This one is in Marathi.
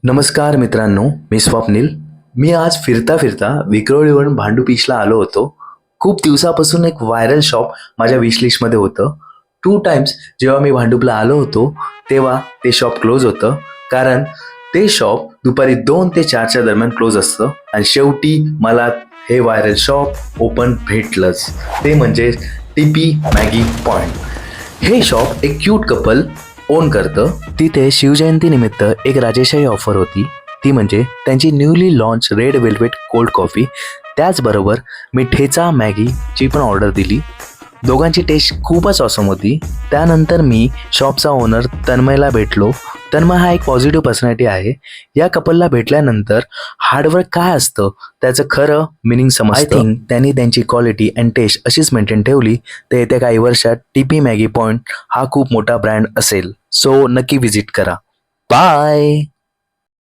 नमस्कार मित्रांनो, मी स्वप्नील. मी आज फिरता फिरता विक्रोळीवरून भांडू बीचला आलो होतो. खूप दिवसापासून एक व्हायरल शॉप माझ्या विशलिस्टमध्ये होतं. 2 टाइम्स जेव्हा मी भांडूपला आलो होतो, तेव्हा ते शॉप क्लोज होतं. कारण ते शॉप दुपारी 2 ते 4च्या दरम्यान क्लोज असतं आणि शेवटी मला हे व्हायरल शॉप ओपन भेटलंच. ते म्हणजे टीपी मॅगी पॉइंट. हे शॉप एक क्यूट कपल ओन करतं. तिथे शिवजयंतीनिमित्त एक राजेशाही ऑफर होती. ती म्हणजे त्यांची newly launch red velvet cold coffee. त्याचबरोबर मी ठेचा मॅगीची पण ऑर्डर दिली. दोघांची टेस्ट खूपच ऑसम होती. त्यानंतर मी शॉपचा ओनर तन्मयला भेटलो. तन्मय हा एक पॉझिटिव्ह पर्सनॅलिटी आहे. या कपलला भेटल्यानंतर हार्डवर्क काय असतं त्याचं खरं मिनिंग समजतं. आय थिंक त्यांनी त्यांची क्वालिटी अँड टेस्ट अशीच मेंटेन ठेवली तर येत्या काही वर्षात टीपी मॅगी पॉइंट हा खूप मोठा ब्रँड असेल. सो नक्की विजिट करा. बाय.